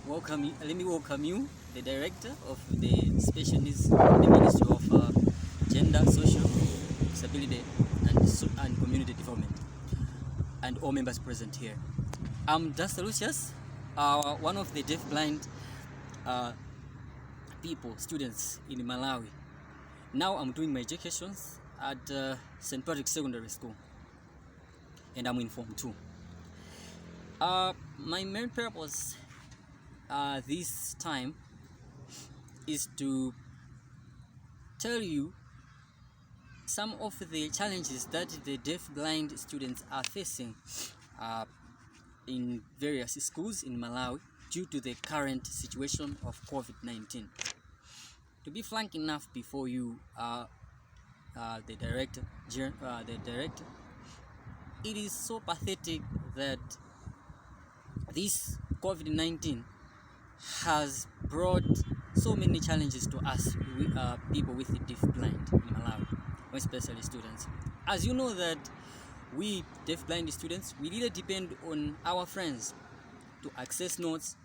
Let me welcome you, the director of the special needs in the Ministry of Gender, Social Disability, and Community Development, and all members present here. I'm Duster Lucius, one of the deafblind students in Malawi. Now I'm doing my educations at St. Patrick's Secondary School, and I'm in Form 2. My main purpose this time is to tell you some of the challenges that the deaf-blind students are facing in various schools in Malawi due to the current situation of COVID-19. To be frank enough, before you, the director, it is so pathetic that this COVID-19 has brought so many challenges to us, people with the deaf-blind in Malawi, especially students. As you know that we deaf-blind students, we really depend on our friends to access notes,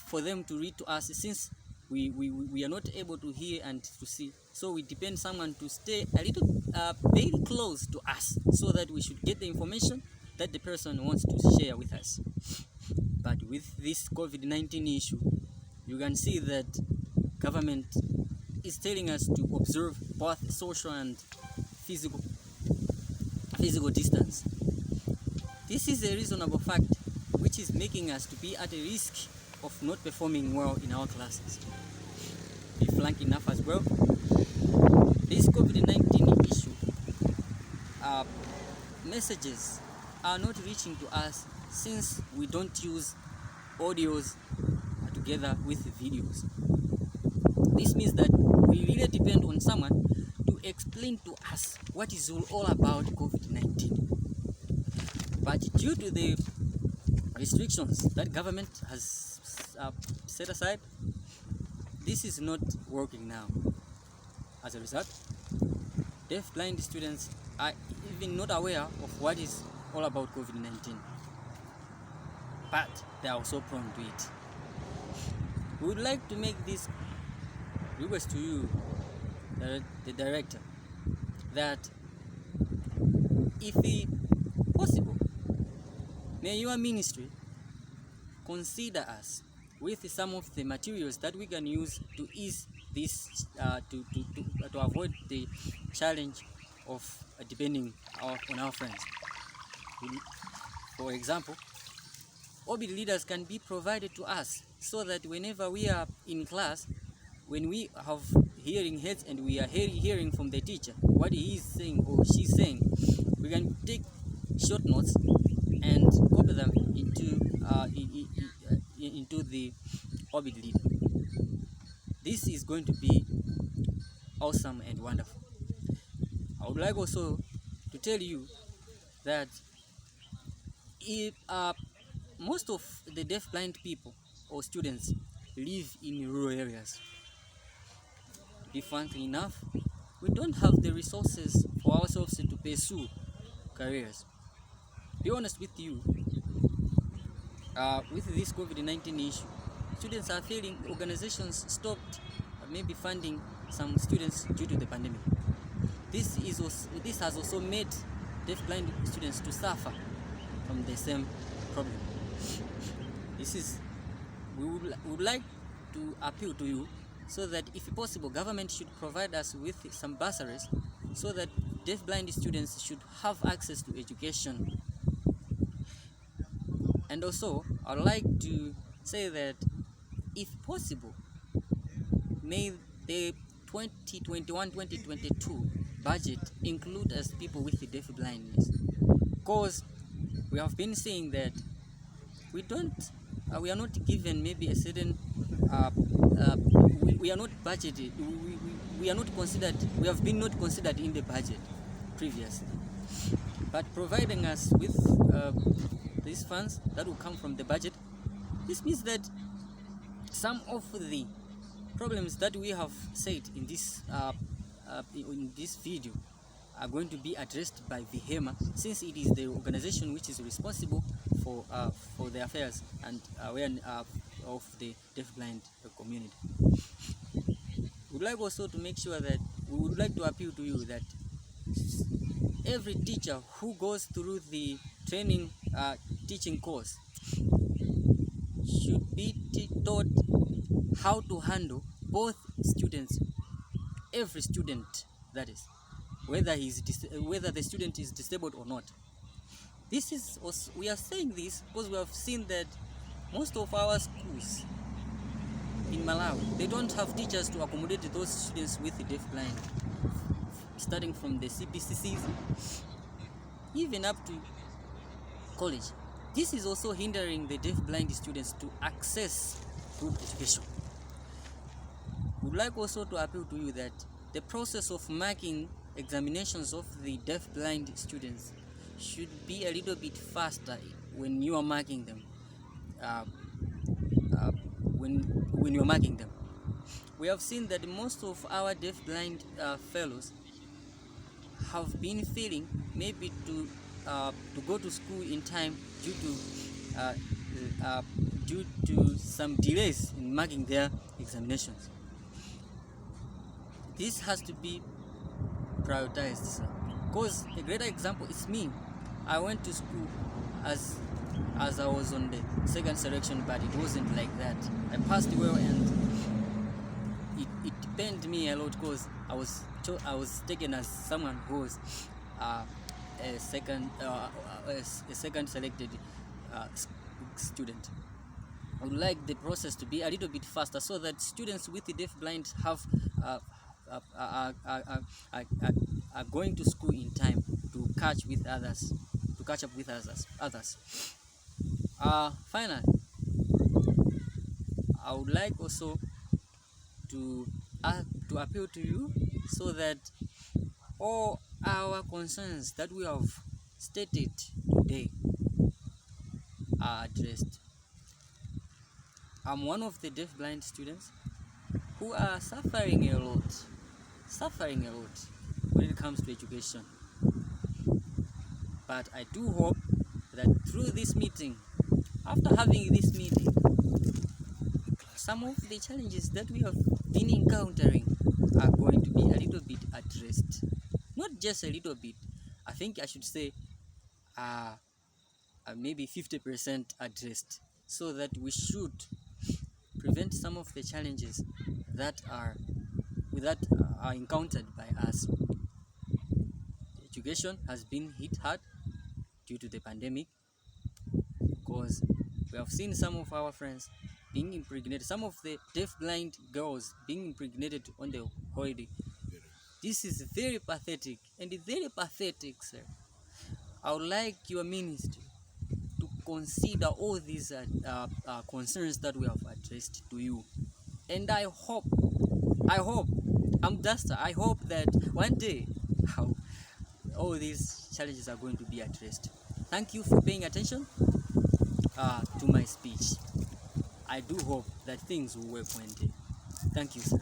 for them to read to us, since we are not able to hear and to see. So we depend someone to stay a little very close to us, so that we should get the information that the person wants to share with us. But with this COVID-19 issue, you can see that government is telling us to observe both social and physical distance. This is a reasonable fact which is making us to be at a risk of not performing well in our classes. Be frank enough as well, this COVID-19 issue, messages are not reaching to us since we don't use audios together with videos. This means that we really depend on someone to explain to us what is all about COVID-19. But due to the restrictions that government has set aside, this is not working now. As a result, deaf-blind students are even not aware of what is all about COVID-19. But they are also prone to it. We would like to make this request to you, the director, that if possible, may your ministry consider us with some of the materials that we can use to ease this, to avoid the challenge of depending on our friends. For example, OBID leaders can be provided to us, so that whenever we are in class, when we have hearing aids and we are hearing from the teacher what he is saying or she is saying, we can take short notes and copy them into the OBID leader. This is going to be awesome and wonderful. I would like also to tell you that if most of the deaf-blind people or students live in rural areas. To be frank enough, we don't have the resources for ourselves to pursue careers. To be honest with you, with this COVID-19 issue, students are feeling organizations stopped maybe funding some students due to the pandemic. This has also made deaf-blind students to suffer from the same problem. We would like to appeal to you, so that if possible, government should provide us with some bursaries, so that deaf-blind students should have access to education. And also, I'd like to say that if possible, may the 2021-2022 budget include us people with the deaf-blindness, because we have been seeing that we are not given maybe a certain we are not budgeted, we are not considered, we have been not considered in the budget previously. But providing us with these funds that will come from the budget, this means that some of the problems that we have said in this video are going to be addressed by VHEMA, since it is the organization which is responsible for the affairs and awareness of the deafblind community. We would like also to make sure that we would like to appeal to you that every teacher who goes through the training teaching course should be taught how to handle both students, every student, that is, whether the student is disabled or not. This is also, we are saying this because we have seen that most of our schools in Malawi, they don't have teachers to accommodate those students with the deafblind, starting from the CBCCs even up to college. This is also hindering the deafblind students to access good education. We would like also to appeal to you that the process of marking examinations of the deafblind students should be a little bit faster when you are marking them. When you're marking them, we have seen that most of our deafblind fellows have been failing, maybe to go to school in time due to some delays in marking their examinations. This has to be prioritized, sir. Because a greater example is me. I went to school as I was on the second selection, but it wasn't like that. I passed well, and it pained me a lot because I was taken as someone who was a second selected student. I would like the process to be a little bit faster so that students with the deafblind are going to school in time to catch up with others. Finally, I would like also to appeal to you so that all our concerns that we have stated today are addressed. I'm one of the deafblind students who are suffering a lot when it comes to education. But I do hope that through this meeting, after having this meeting, some of the challenges that we have been encountering are going to be a little bit addressed. Not just a little bit, I think I should say maybe 50% addressed, so that we should prevent some of the challenges that are encountered by us. Education has been hit hard due to the pandemic, because we have seen some of our friends being impregnated, some of the deafblind girls being impregnated on the holiday. This is very pathetic, sir. I would like your ministry to consider all these concerns that we have addressed to you. And I hope, I'm Duster, I hope that one day all these challenges are going to be addressed. Thank you for paying attention to my speech. I do hope that things will work one day. Thank you, sir.